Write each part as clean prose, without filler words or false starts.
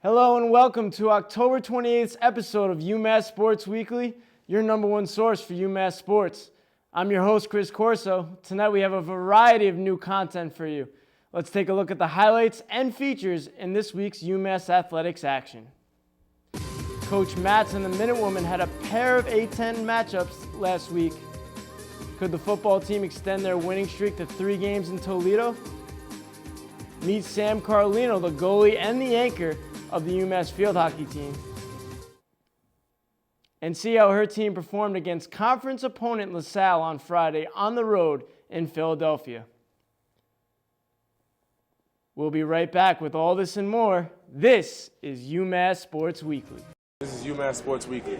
Hello and welcome to October 28th episode of UMass Sports Weekly, your number one source for UMass sports. I'm your host, Chris Corso. Tonight we have a variety of new content for you. Let's take a look at the highlights and features in this week's UMass Athletics action. Coach Matz and the Minutewomen had a pair of A-10 matchups last week. Could the football team extend their winning streak to 3 games in Toledo? Meet Sam Carlino, the goalie and the anchor of the UMass field hockey team, and see how her team performed against conference opponent LaSalle on Friday on the road in Philadelphia. We'll be right back with all this and more. This is UMass Sports Weekly. This is UMass Sports Weekly.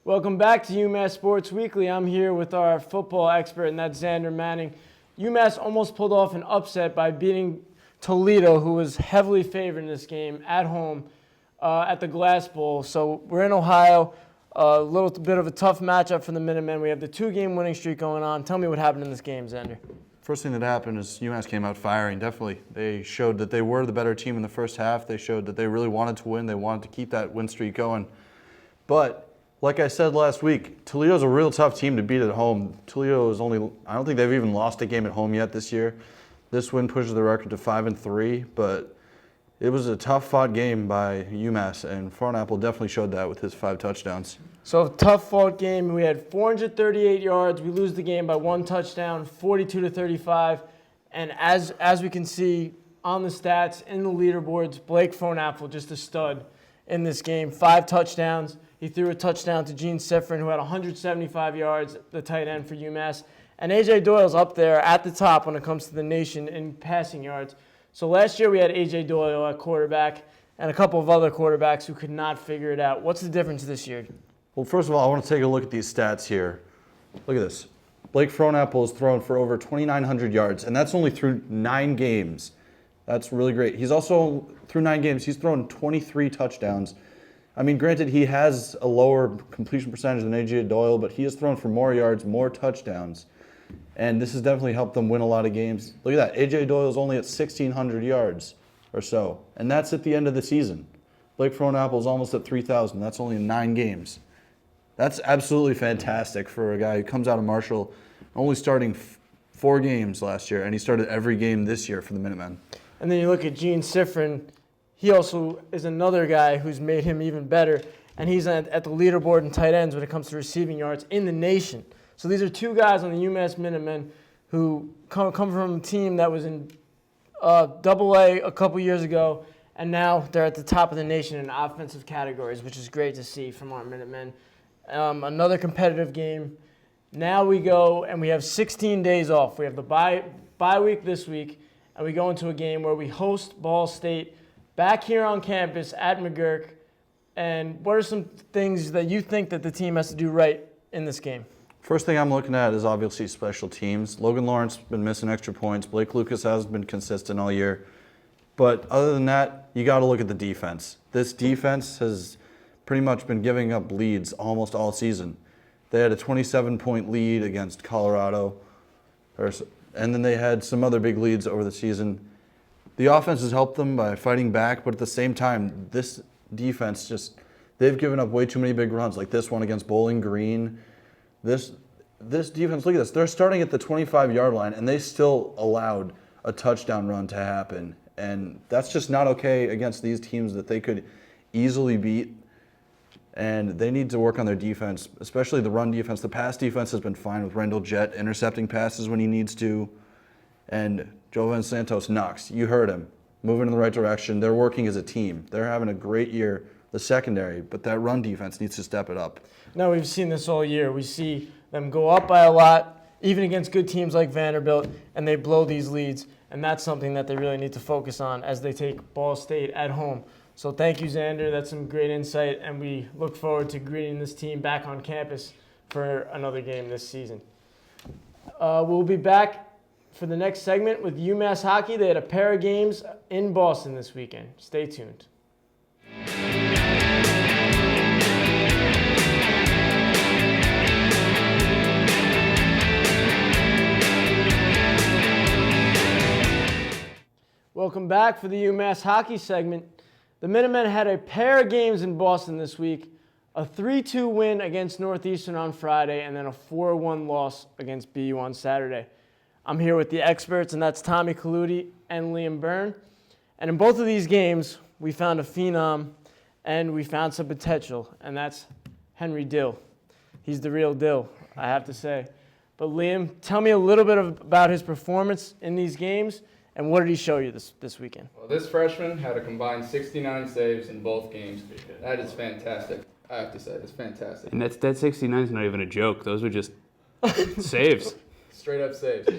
Welcome back to UMass Sports Weekly. I'm here with our football expert, and that's Xander Manning. UMass almost pulled off an upset by beating Toledo, who was heavily favored in this game at home at the Glass Bowl. So we're in Ohio, a little bit of a tough matchup for the Minutemen. We have the 2-game winning streak going on. Tell me what happened in this game, Xander. First thing that happened is UMass came out firing, definitely. They showed that they were the better team in the first half. They showed that they really wanted to win. They wanted to keep that win streak going. But like I said last week, Toledo's a real tough team to beat at home. Toledo is I don't think they've even lost a game at home yet this year. This win pushes the record to 5-3, but it was a tough-fought game by UMass, and Farnapple definitely showed that with his 5 touchdowns. So tough-fought game. We had 438 yards. We lose the game by 1 touchdown, 42-35. And as we can see on the stats in the leaderboards, Blake Farnapple just a stud in this game. 5 touchdowns. He threw a touchdown to Gene Siffrin, who had 175 yards, the tight end for UMass. And A.J. Doyle's up there at the top when it comes to the nation in passing yards. So last year we had A.J. Doyle at quarterback and a couple of other quarterbacks who could not figure it out. What's the difference this year? Well, first of all, I want to take a look at these stats here. Look at this. Blake Farnapple has thrown for over 2,900 yards, and that's only through 9 games. That's really great. He's also, through 9 games, he's thrown 23 touchdowns. I mean, granted, he has a lower completion percentage than A.J. Doyle, but he has thrown for more yards, more touchdowns. And this has definitely helped them win a lot of games. Look at that. A.J. Doyle's only at 1,600 yards or so. And that's at the end of the season. Blake Farnapple's almost at 3,000. That's only in 9 games. That's absolutely fantastic for a guy who comes out of Marshall, only starting 4 games last year, and he started every game this year for the Minutemen. And then you look at Gene Siffrin. He also is another guy who's made him even better, and he's at the leaderboard in tight ends when it comes to receiving yards in the nation. So these are 2 guys on the UMass Minutemen who come from a team that was in AA a couple years ago, and now they're at the top of the nation in offensive categories, which is great to see from our Minutemen. Another competitive game. Now we go and we have 16 days off. We have the bye week this week, and we go into a game where we host Ball State back here on campus at McGurk. And what are some things that you think that the team has to do right in this game? First thing I'm looking at is obviously special teams. Logan Lawrence has been missing extra points. Blake Lucas hasn't been consistent all year. But other than that, you got to look at the defense. This defense has pretty much been giving up leads almost all season. They had a 27-point lead against Colorado, and then they had some other big leads over the season. The offense has helped them by fighting back, but at the same time, this defense they've given up way too many big runs, like this one against Bowling Green. This defense, look at this. They're starting at the 25-yard line, and they still allowed a touchdown run to happen. And that's just not okay against these teams that they could easily beat. And they need to work on their defense, especially the run defense. The pass defense has been fine with Rendell Jett intercepting passes when he needs to. And Jovan Santos Knox, you heard him, moving in the right direction. They're working as a team. They're having a great year, the secondary, but that run defense needs to step it up. No, we've seen this all year. We see them go up by a lot, even against good teams like Vanderbilt, and they blow these leads. And that's something that they really need to focus on as they take Ball State at home. So thank you, Xander. That's some great insight, and we look forward to greeting this team back on campus for another game this season. We'll be back for the next segment with UMass Hockey. They had a pair of games in Boston this weekend. Stay tuned. Welcome back for the UMass Hockey segment. The Minutemen had a pair of games in Boston this week, a 3-2 win against Northeastern on Friday, and then a 4-1 loss against BU on Saturday. I'm here with the experts, and that's Tommy Kaludi and Liam Byrne. And in both of these games, we found a phenom, and we found some potential, and that's Henry Dill. He's the real Dill, I have to say. But Liam, tell me a little bit about his performance in these games, and what did he show you this weekend? Well, this freshman had a combined 69 saves in both games. That is fantastic. I have to say, it's fantastic. And that 69 is not even a joke. Those were just saves. Straight up saves. He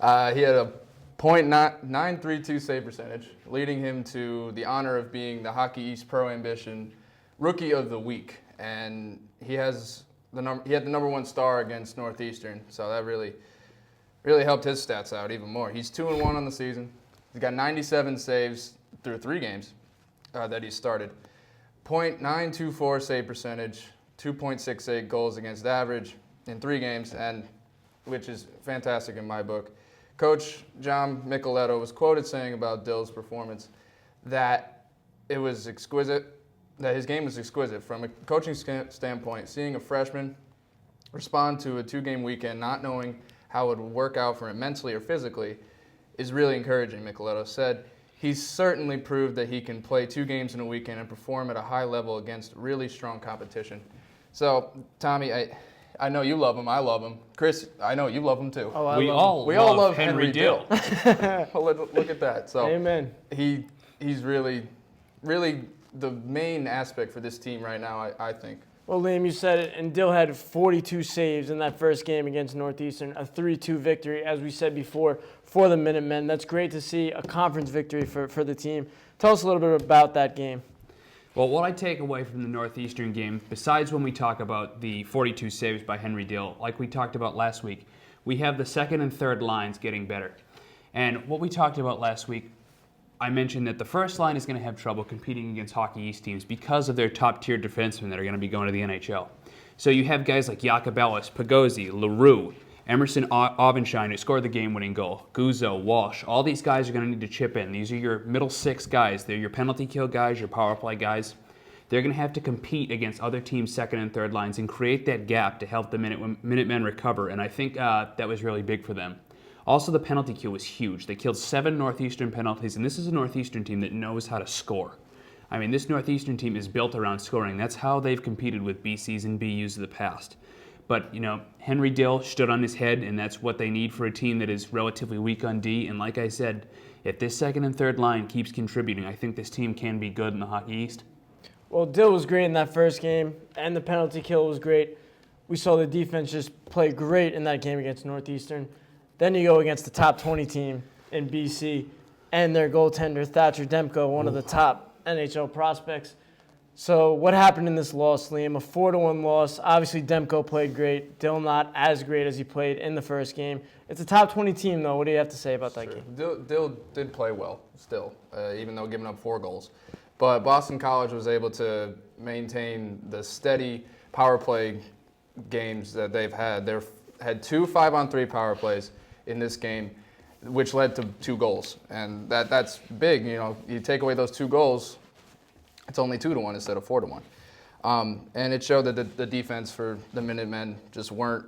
had a .932 save percentage, leading him to the honor of being the Hockey East Pro Ambition Rookie of the Week. And he had the number one star against Northeastern, so that really helped his stats out even more. He's 2-1 on the season. He's got 97 saves through 3 games that he started. .924 save percentage, 2.68 goals against average in 3 games, and which is fantastic in my book. Coach John Micheletto was quoted saying about Dill's performance that it was exquisite, that his game was exquisite. From a coaching standpoint, seeing a freshman respond to a 2-game weekend, not knowing how it would work out for him mentally or physically, is really encouraging, Micheletto said. He's certainly proved that he can play 2 games in a weekend and perform at a high level against really strong competition. So, Tommy, I know you love him. I love him. Chris, I know you love him too. Oh, We all love Henry Dill. Well, look at that. So, Amen. He's really the main aspect for this team right now, I think. Well, Liam, you said it, and Dill had 42 saves in that first game against Northeastern, a 3-2 victory, as we said before, for the Minutemen. That's great to see, a conference victory for the team. Tell us a little bit about that game. Well, what I take away from the Northeastern game, besides when we talk about the 42 saves by Henry Dill, like we talked about last week, we have the second and third lines getting better. And what we talked about last week, I mentioned that the first line is going to have trouble competing against Hockey East teams because of their top-tier defensemen that are going to be going to the NHL. So you have guys like Jakob Ellis, Pagozzi, LaRue, Emerson Avenshine, who scored the game-winning goal, Guzzo, Walsh. All these guys are going to need to chip in. These are your middle 6 guys. They're your penalty kill guys, your power play guys. They're going to have to compete against other teams' second and third lines and create that gap to help the Minutemen recover, and I think that was really big for them. Also, the penalty kill was huge. They killed 7 Northeastern penalties, and this is a Northeastern team that knows how to score. I mean, this Northeastern team is built around scoring. That's how they've competed with BCs and BUs of the past. But, Henry Dill stood on his head, and that's what they need for a team that is relatively weak on D. And like I said, if this second and third line keeps contributing, I think this team can be good in the Hockey East. Well, Dill was great in that first game, and the penalty kill was great. We saw the defense just play great in that game against Northeastern. Then you go against the top 20 team in BC and their goaltender, Thatcher Demko, one of the top NHL prospects. So what happened in this loss, Liam? A 4-1 loss. Obviously, Demko played great. Dill not as great as he played in the first game. It's a top 20 team, though. What do you have to say about that game? Dill did play well still, even though giving up 4 goals. But Boston College was able to maintain the steady power play games that they've had. They've had 2 5-on-3 power plays in this game, which led to 2 goals. And that's big. You take away those 2 goals, it's only 2-1 instead of 4-1. And it showed that the defense for the Minutemen just weren't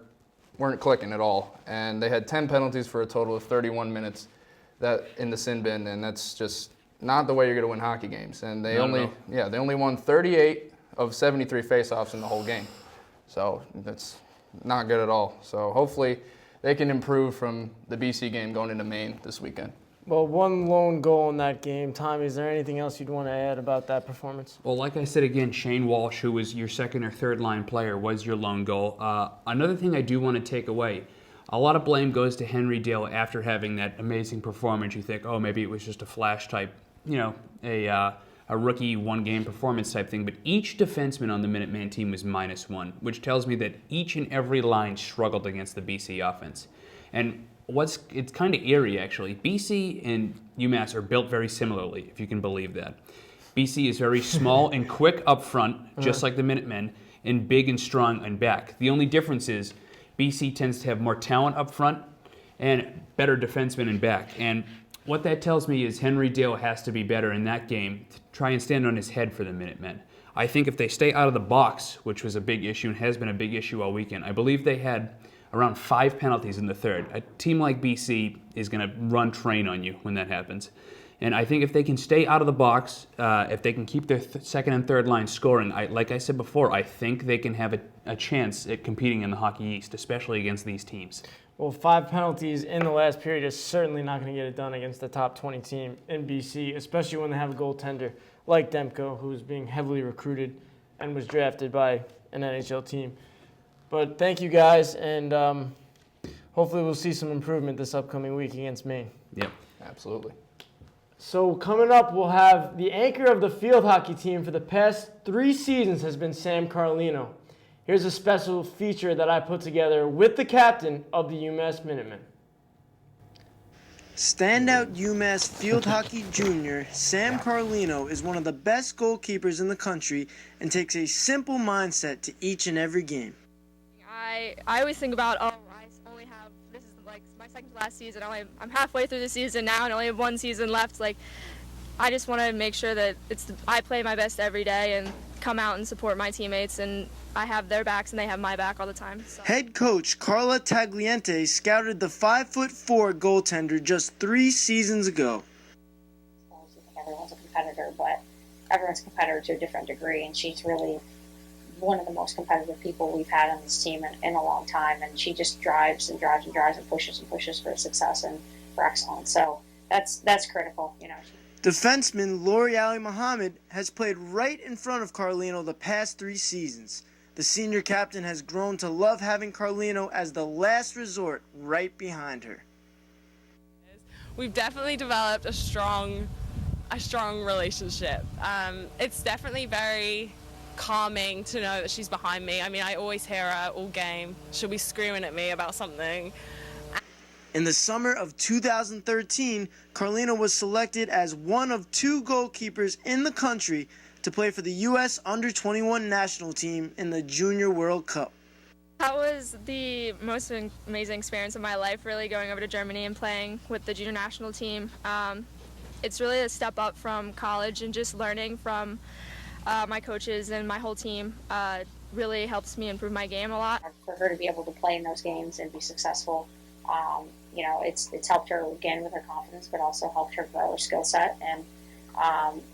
clicking at all. And they had 10 penalties for a total of 31 minutes that in the sin bin, and that's just not the way you're going to win hockey games. And they only won 38 of 73 faceoffs in the whole game. So that's not good at all. So hopefully they can improve from the BC game going into Maine this weekend. Well, 1 lone goal in that game. Tommy, is there anything else you'd want to add about that performance? Well, like I said again, Shane Walsh, who was your second or third line player, was your lone goal. Another thing I do want to take away, a lot of blame goes to Henry Dill after having that amazing performance. You think, oh, maybe it was just a flash type, a a rookie one-game performance type thing, but each defenseman on the Minuteman team was -1, which tells me that each and every line struggled against the BC offense. And it's kind of eerie, actually. BC and UMass are built very similarly, if you can believe that. BC is very small and quick up front, just like the Minutemen, and big and strong and back. The only difference is BC tends to have more talent up front and better defensemen in back. And what that tells me is Henry Dale has to be better in that game to try and stand on his head for the Minutemen. I think if they stay out of the box, which was a big issue and has been a big issue all weekend, I believe they had around 5 penalties in the third. A team like BC is going to run train on you when that happens. And I think if they can stay out of the box, if they can keep their second and third line scoring, like I said before, I think they can have a chance at competing in the Hockey East, especially against these teams. Well, 5 penalties in the last period is certainly not going to get it done against the top 20 team in BC, especially when they have a goaltender like Demko, who's being heavily recruited and was drafted by an NHL team. But thank you guys, and hopefully we'll see some improvement this upcoming week against Maine. Yep. Absolutely. So coming up, we'll have the anchor of the field hockey team for the past 3 seasons has been Sam Carlino. Here's a special feature that I put together with the captain of the UMass Minutemen. Standout UMass field hockey junior Sam Carlino is one of the best goalkeepers in the country and takes a simple mindset to each and every game. I always think about, I only have, this is like my second to last season. I'm halfway through the season now and only have 1 season left. Like, I just want to make sure that I play my best every day and come out and support my teammates, and I have their backs and they have my back all the time. So. Head coach Carla Tagliente scouted the 5'4" goaltender just 3 seasons ago. I think everyone's a competitor, but everyone's a competitor to a different degree, and she's really one of the most competitive people we've had on this team in a long time, and she just drives and drives and drives and pushes for success and for excellence. So that's critical, you know. Defenseman Lori Ali Muhammad has played right in front of Carlino the past 3 seasons. The senior captain has grown to love having Carlino as the last resort right behind her. We've definitely developed a strong relationship. It's definitely very calming to know that she's behind me. I mean, I always hear her all game. She'll be screaming at me about something. In the summer of 2013, Carlino was selected as one of 2 goalkeepers in the country to play for the U.S. Under-21 national team in the Junior World Cup. That was the most amazing experience of my life, really, going over to Germany and playing with the junior national team. It's really a step up from college, and just learning from my coaches and my whole team really helps me improve my game a lot. For her to be able to play in those games and be successful, you know, it's helped her again with her confidence, but also helped her grow her skill set and,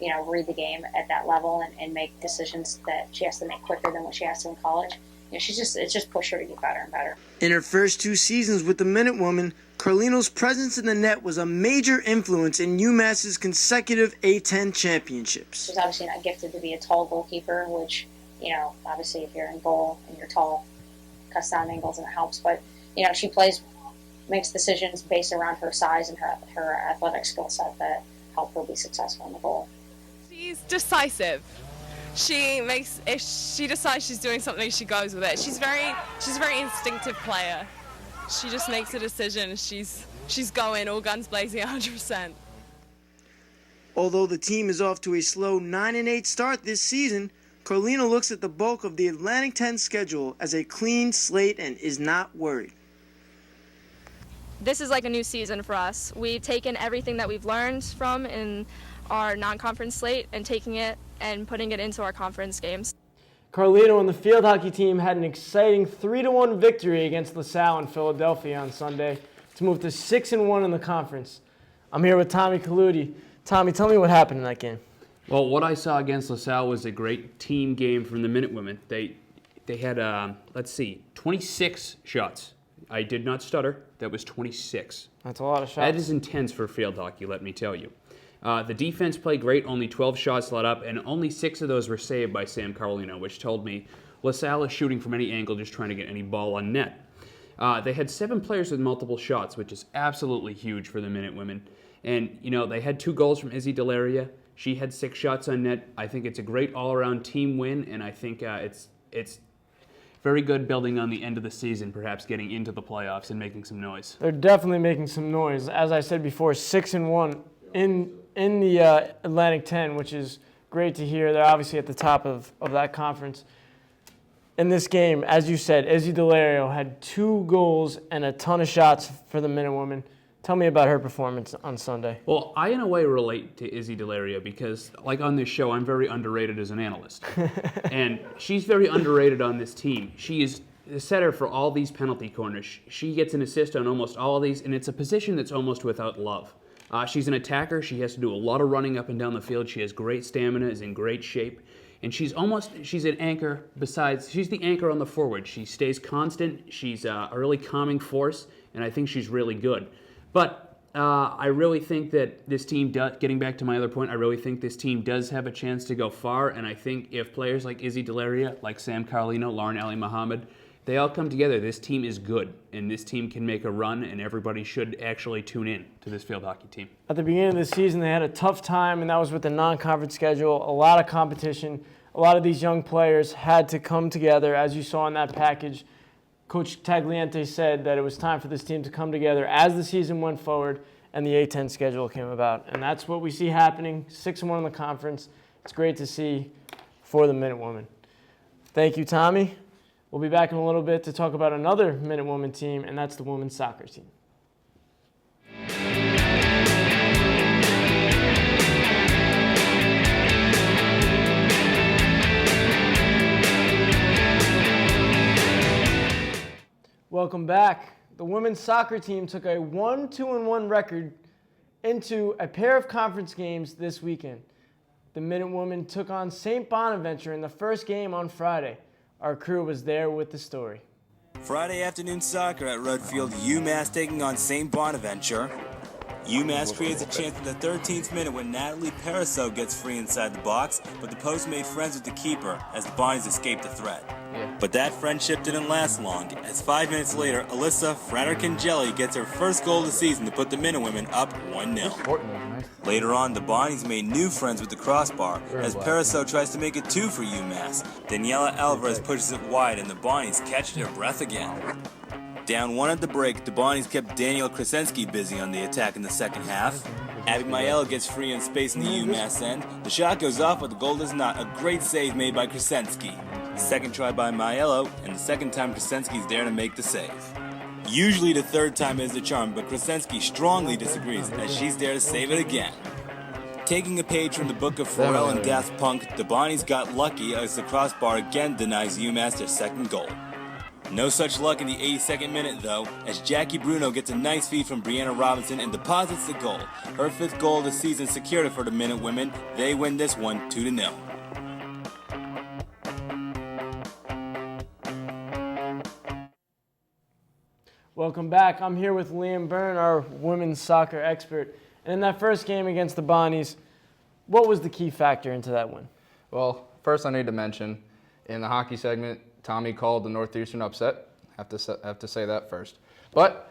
you know, read the game at that level and make decisions that she has to make quicker than what she has to in college. You know, it's just pushed her to get better and better. In her first 2 seasons with the Minutewoman, Carlino's presence in the net was a major influence in UMass's consecutive A10 championships. She's obviously not gifted to be a tall goalkeeper, which, you know, obviously if you're in goal and you're tall, cuts down angles and it helps. But, you know, she makes decisions based around her size and her athletic skill set that help her be successful in the goal. She's decisive. If she decides she's doing something, she goes with it. She's a very instinctive player. She just makes a decision. She's going all guns blazing 100%. Although the team is off to a slow 9-8 start this season, Carlino looks at the bulk of the Atlantic 10 schedule as a clean slate and is not worried. This is like a new season for us. We've taken everything that we've learned from in our non-conference slate and taking it and putting it into our conference games. Carlino and the field hockey team had an exciting 3-1 victory against LaSalle in Philadelphia on Sunday to move to 6-1 in the conference. I'm here with Tommy Kaludi. Tommy, tell me what happened in that game. Well, what I saw against LaSalle was a great team game from the Minutewomen. They had, 26 shots. I did not stutter. That was 26. That's a lot of shots. That is intense for field hockey, let me tell you. The defense played great, only 12 shots let up, and only 6 of those were saved by Sam Carlino, which told me LaSalle is shooting from any angle, just trying to get any ball on net. They had 7 players with multiple shots, which is absolutely huge for the Minutewomen. And, you know, they had 2 goals from Izzy Delaria. She had 6 shots on net. I think it's a great all-around team win, and I think it's very good building on the end of the season, perhaps getting into the playoffs and making some noise. They're definitely making some noise. As I said before, 6-1 in the Atlantic 10, which is great to hear. They're obviously at the top of that conference. In this game, as you said, Izzy Delario had 2 goals and a ton of shots for the Minutewomen. Tell me about her performance on Sunday. Well, I in a way relate to Izzy Delario because, like on this show, I'm very underrated as an analyst. And she's very underrated on this team. She is the setter for all these penalty corners. She gets an assist on almost all of these, and it's a position that's almost without love. She's an attacker. She has to do a lot of running up and down the field. She has great stamina, is in great shape. And she's an anchor she's the anchor on the forward. She stays constant. She's a really calming force, and I think she's really good. But I really think that this team, getting back to my other point, I really think this team does have a chance to go far. And I think if players like Izzy Delaria, like Sam Carlino, Lauren Ali Muhammad, they all come together, this team is good. And this team can make a run, and everybody should actually tune in to this field hockey team. At the beginning of the season, they had a tough time, and that was with the non-conference schedule, a lot of competition. A lot of these young players had to come together, as you saw in that package. Coach Tagliente said that it was time for this team to come together as the season went forward and the A-10 schedule came about. And that's what we see happening, 6-1 in the conference. It's great to see for the Minutewomen. Thank you, Tommy. We'll be back in a little bit to talk about another Minutewoman team, and that's the women's soccer team. Welcome back. The women's soccer team took a 1-2-1 record into a pair of conference games this weekend. The Minutewomen took on St. Bonaventure in the first game on Friday. Our crew was there with the story. Friday afternoon soccer at Rudfield, UMass taking on St. Bonaventure. UMass creates a chance at the 13th minute when Natalie Paraso gets free inside the box, but the post made friends with the keeper as the Bonnies escaped the threat. But that friendship didn't last long, as 5 minutes later, Alyssa Frater-Cangelli gets her first goal of the season to put the Minutewomen up 1-0. Later on, the Bonnies made new friends with the crossbar, as Paraso tries to make it 2 for UMass. Daniela Alvarez pushes it wide, and the Bonnies catch their breath again. Down 1 at the break, the Bonnies kept Daniel Krasinski busy on the attack in the second half. Abby Maella gets free in space in the UMass end. The shot goes off, but the goal does not. A great save made by Krasinski. Second try by Maella, and the second time Krasinski's there to make the save. Usually the third time is the charm, but Krasinski strongly disagrees, as she's there to save it again. Taking a page from the book of Pharrell and Daft Punk, the Bonnies got lucky as the crossbar again denies UMass their second goal. No such luck in the 82nd minute, though, as Jackie Bruno gets a nice feed from Brianna Robinson and deposits the goal. Her 5th goal of the season secured it for the Minutewomen. They win this one 2-0. Welcome back. I'm here with Liam Byrne, our women's soccer expert. And in that first game against the Bonnies, what was the key factor into that win? Well, first I need to mention, in the hockey segment, Tommy called the Northeastern upset. Have to say that first. But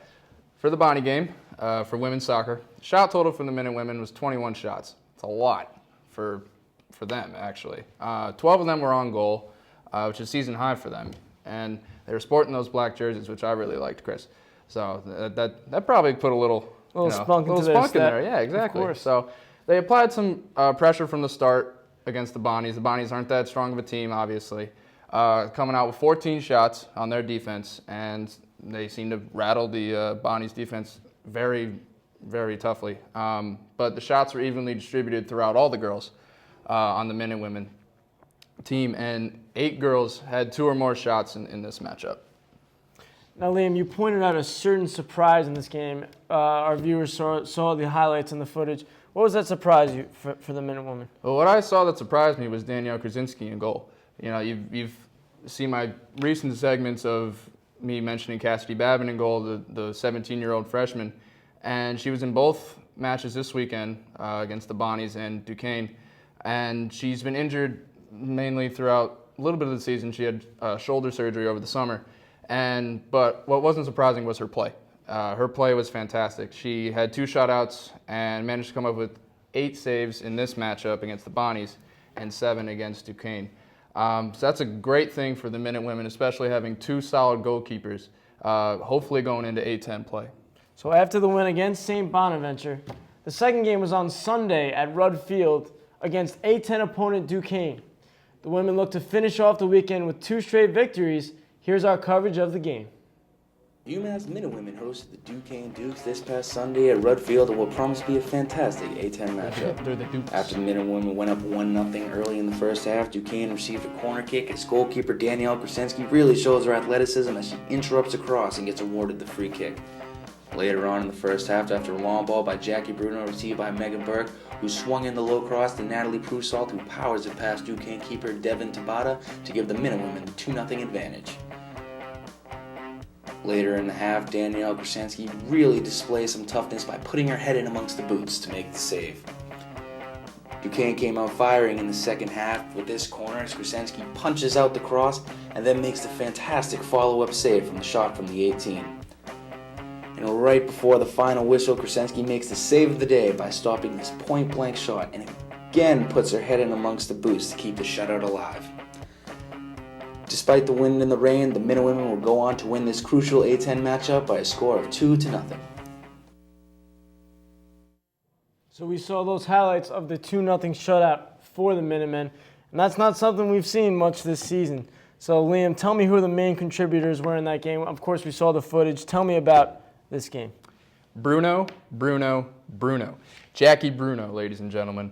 for the Bonnie game, for women's soccer, shot total from the Minutewomen was 21 shots. It's a lot for them, actually. 12 of them were on goal, which is season high for them. And they were sporting those black jerseys, which I really liked, Chris. So that probably put a little spunk in there. Yeah, exactly. Of course. So they applied some pressure from the start against the Bonnies. The Bonnies aren't that strong of a team, obviously. Coming out with 14 shots on their defense, and they seem to rattle the Bonnies defense very, very toughly. But the shots were evenly distributed throughout all the girls on the Minutewomen team, and 8 girls had 2 or more shots in this matchup. Now, Liam, you pointed out a certain surprise in this game. Our viewers saw the highlights and the footage. What was that surprise you for the Minutewomen? Well, what I saw that surprised me was Danielle Krasinski in goal. You know, you've seen my recent segments of me mentioning Cassidy Babin in goal, the 17-year-old freshman, and she was in both matches this weekend against the Bonnies and Duquesne, and she's been injured mainly throughout a little bit of the season. She had shoulder surgery over the summer, but what wasn't surprising was her play. Her play was fantastic. She had 2 shutouts and managed to come up with 8 saves in this matchup against the Bonnies and 7 against Duquesne. So that's a great thing for the Minutewomen, especially having 2 solid goalkeepers, hopefully going into A10 play. So after the win against St. Bonaventure, the second game was on Sunday at Rudd Field against A10 opponent Duquesne. The women look to finish off the weekend with 2 straight victories. Here's our coverage of the game. UMass Minutewomen hosted the Duquesne Dukes this past Sunday at Rudd Field in what promised to be a fantastic A10 matchup. They're the Dukes. After the Minutewomen went up 1-0 early in the first half, Duquesne received a corner kick as goalkeeper Danielle Krasinski really shows her athleticism as she interrupts a cross and gets awarded the free kick. Later on in the first half, after a long ball by Jackie Bruno received by Megan Burke, who swung in the low cross to Natalie Proussalt, who powers it past Duquesne keeper Devin Tabata to give the Minutewomen the 2-0 advantage. Later in the half, Danielle Krasinski really displays some toughness by putting her head in amongst the boots to make the save. Duquesne came out firing in the second half with this corner as Krasinski punches out the cross and then makes the fantastic follow-up save from the shot from the 18. And right before the final whistle, Krasinski makes the save of the day by stopping this point-blank shot and again puts her head in amongst the boots to keep the shutout alive. Despite the wind and the rain, the Minutewomen will go on to win this crucial A10 matchup by a score of 2-0. So we saw those highlights of the 2-0 shutout for the Minutemen, and that's not something we've seen much this season. So Liam, tell me who the main contributors were in that game. Of course, we saw the footage. Tell me about this game. Bruno. Jackie Bruno, ladies and gentlemen.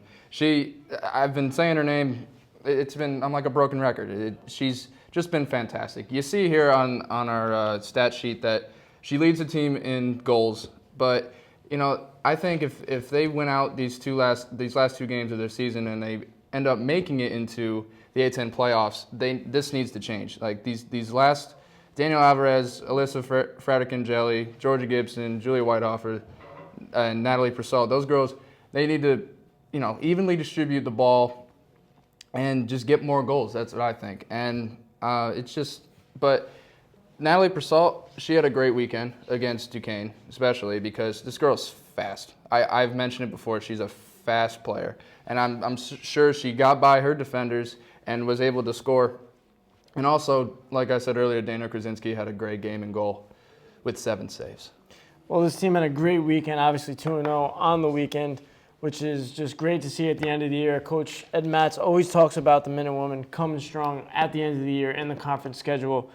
I've been saying her name, I'm like a broken record. She's just been fantastic. You see here on our stat sheet that she leads the team in goals, but I think if they win out these last 2 games of their season and they end up making it into the A10 playoffs, this needs to change. Like these last Daniel Alvarez, Alyssa Fratican-Jelly, Georgia Gibson, Julia Whitehofer, and Natalie Proussalt, those girls, they need to evenly distribute the ball and just get more goals. That's what I think. And but Natalie Proussalt, she had a great weekend against Duquesne, especially because this girl's fast. I've mentioned it before. She's a fast player, and I'm sure she got by her defenders and was able to score. And also, like I said earlier, Dana Krasinski had a great game in goal with 7 saves. Well, this team had a great weekend, obviously 2-0 on the weekend, which is just great to see at the end of the year. Coach Ed Matz always talks about the Minutewomen coming strong at the end of the year in the conference schedule.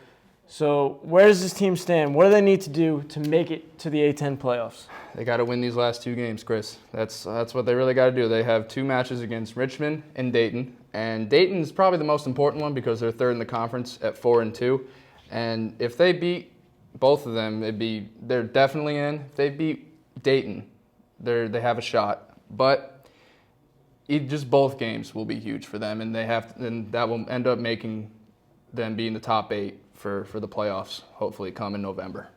So where does this team stand? What do they need to do to make it to the A10 playoffs? They got to win these last 2 games, Chris. That's what they really got to do. They have 2 matches against Richmond and Dayton. And Dayton's probably the most important one because they're 3rd in the conference at 4-2. And if they beat both of them, they're definitely in. If they beat Dayton, they have a shot. But just both games will be huge for them, and that will end up making them be in the top 8 for the playoffs, hopefully come in November.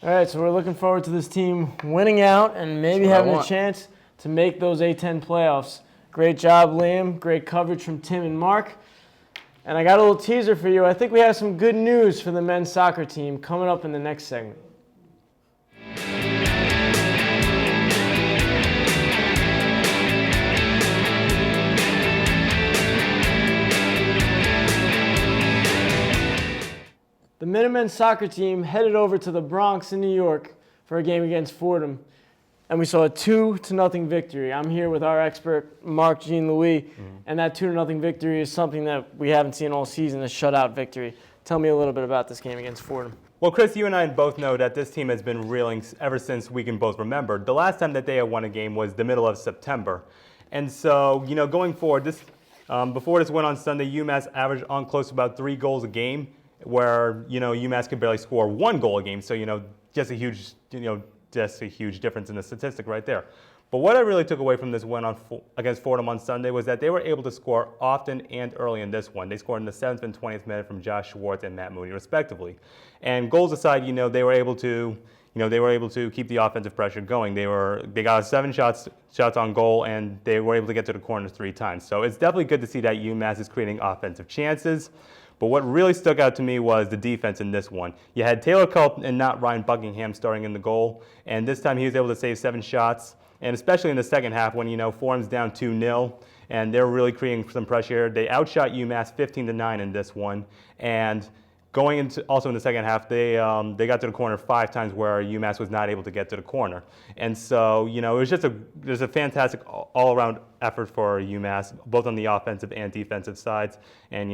All right, so we're looking forward to this team winning out and maybe having a chance to make those A10 playoffs. Great job, Liam. Great coverage from Tim and Mark. And I got a little teaser for you. I think we have some good news for the men's soccer team coming up in the next segment. The Minutemen soccer team headed over to the Bronx in New York for a game against Fordham, and we saw a 2-0 victory. I'm here with our expert, Mark Jean-Louis, and that 2-0 victory is something that we haven't seen all season, a shutout victory. Tell me a little bit about this game against Fordham. Well, Chris, you and I both know that this team has been reeling ever since we can both remember. The last time that they had won a game was the middle of September. And so, going forward, before this win on Sunday, UMass averaged on close to about 3 goals a game, where UMass could barely score 1 goal a game. So just a huge difference in the statistic right there. But what I really took away from this win against Fordham on Sunday was that they were able to score often and early in this one. They scored in the 7th and 20th minute from Josh Schwartz and Matt Mooney, respectively. And goals aside, they were able to keep the offensive pressure going. They got 7 shots on goal, and they were able to get to the corners 3 times. So it's definitely good to see that UMass is creating offensive chances. But what really stuck out to me was the defense in this one. You had Taylor Culp and not Ryan Buckingham starting in the goal, and this time he was able to save 7 shots and especially in the second half when, Fordham's down 2-0, and they're really creating some pressure. They outshot UMass 15-9 in this one, and going into also in the second half, they got to the corner 5 times where UMass was not able to get to the corner. And so, it was just a fantastic all-around effort for UMass, both on the offensive and defensive sides. And,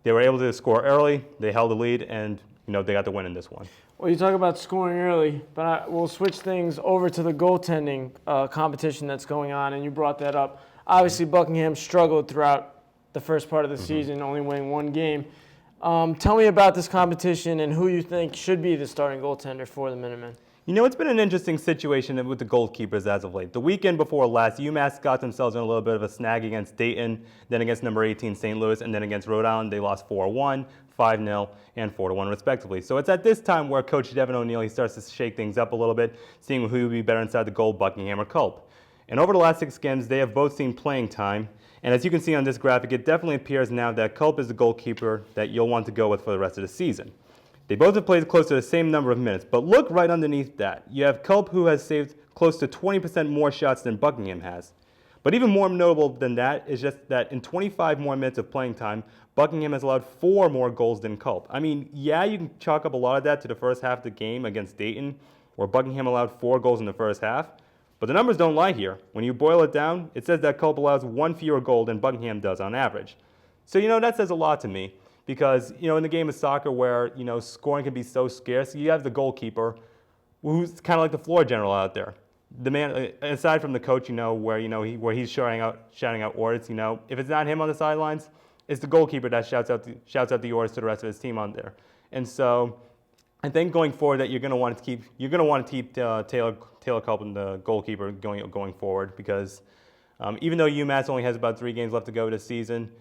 they were able to score early, they held the lead, and, they got the win in this one. Well, you talk about scoring early, but we'll switch things over to the goaltending competition that's going on, and you brought that up. Obviously, Buckingham struggled throughout the first part of the season, only winning 1 game. Tell me about this competition and who you think should be the starting goaltender for the Minutemen. It's been an interesting situation with the goalkeepers as of late. The weekend before last, UMass got themselves in a little bit of a snag against Dayton, then against number 18 St. Louis, and then against Rhode Island. They lost 4-1, 5-0, and 4-1 respectively. So it's at this time where Coach Devin O'Neill, he starts to shake things up a little bit, seeing who would be better inside the goal, Buckingham or Culp. And over the last 6 games, they have both seen playing time. And as you can see on this graphic, it definitely appears now that Culp is the goalkeeper that you'll want to go with for the rest of the season. They both have played close to the same number of minutes, but look right underneath that. You have Culp, who has saved close to 20% more shots than Buckingham has. But even more notable than that is just that in 25 more minutes of playing time, Buckingham has allowed 4 more goals than Culp. I mean, yeah, you can chalk up a lot of that to the first half of the game against Dayton, where Buckingham allowed 4 goals in the first half. But the numbers don't lie here. When you boil it down, it says that Culp allows 1 fewer goal than Buckingham does on average. So, that says a lot to me because, in the game of soccer where, scoring can be so scarce, you have the goalkeeper who's kind of like the floor general out there. The man, aside from the coach, where he's shouting out orders, if it's not him on the sidelines, it's the goalkeeper that shouts out the orders to the rest of his team on there. And so I think going forward that you're going to want to keep Taylor Culp and the goalkeeper going forward because even though UMass only has about 3 games left to go this season,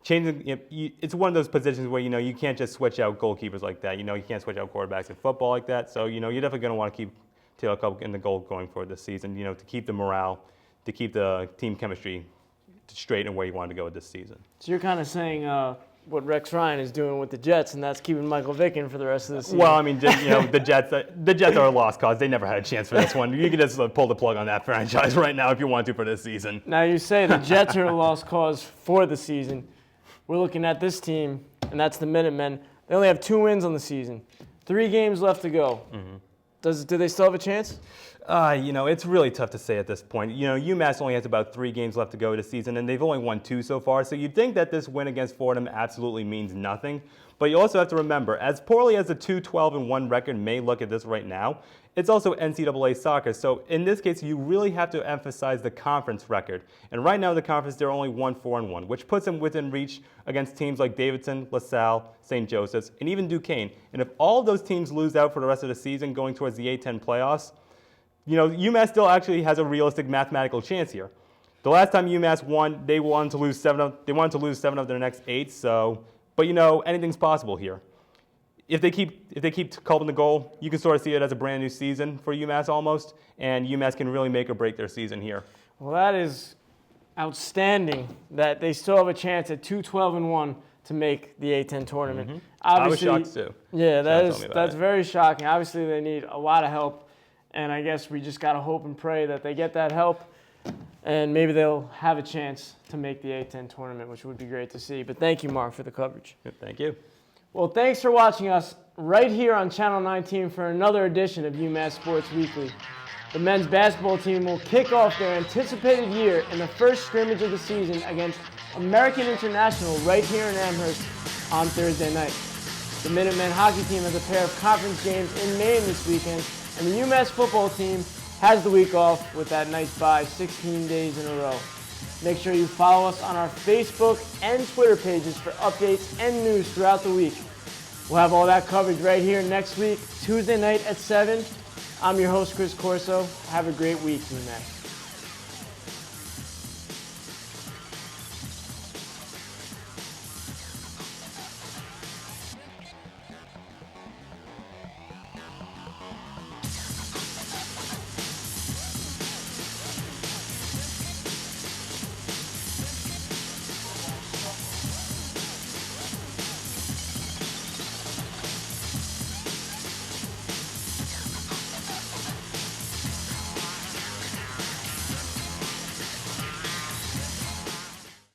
it's one of those positions where you can't just switch out goalkeepers like that. You can't switch out quarterbacks in football like that. So you're definitely going to want to keep Taylor Culp in the goal going forward this season. To keep the morale, to keep the team chemistry straight and where you want to go with this season. So you're kind of saying what Rex Ryan is doing with the Jets, and that's keeping Michael Vick in for the rest of the season. Well, I mean, the Jets are a lost cause. They never had a chance for this one. You can just pull the plug on that franchise right now if you want to for this season. Now you say the Jets are a lost cause for the season. We're looking at this team, and that's the Minutemen. They only have 2 wins on the season. 3 games left to go. Mm-hmm. Do they still have a chance? It's really tough to say at this point. UMass only has about 3 games left to go this season, and they've only won 2 so far. So you'd think that this win against Fordham absolutely means nothing. But you also have to remember, as poorly as the 2-12-1 record may look at this right now, it's also NCAA soccer. So in this case, you really have to emphasize the conference record. And right now in the conference, they're only 1-4-1, which puts them within reach against teams like Davidson, LaSalle, St. Joseph's, and even Duquesne. And if all of those teams lose out for the rest of the season going towards the A-10 playoffs, UMass still actually has a realistic mathematical chance here. The last time UMass won, they wanted to lose 7 of their next 8. So, but anything's possible here. If they keep Culp in the goal, you can sort of see it as a brand new season for UMass almost, and UMass can really make or break their season here. Well, that is outstanding that they still have a chance at 2-12-1 to make the A-10 tournament. Mm-hmm. Obviously, I was shocked too. Yeah, that's very shocking. Obviously, they need a lot of help. And I guess we just got to hope and pray that they get that help and maybe they'll have a chance to make the A-10 tournament, which would be great to see. But thank you, Mark, for the coverage. Thank you. Well, thanks for watching us right here on Channel 19 for another edition of UMass Sports Weekly. The men's basketball team will kick off their anticipated year in the first scrimmage of the season against American International right here in Amherst on Thursday night. The Minutemen hockey team has a pair of conference games in Maine this weekend, and the UMass football team has the week off with that nice bye, 16 days in a row. Make sure you follow us on our Facebook and Twitter pages for updates and news throughout the week. We'll have all that coverage right here next week, Tuesday night at 7. I'm your host, Chris Corso. Have a great week, UMass.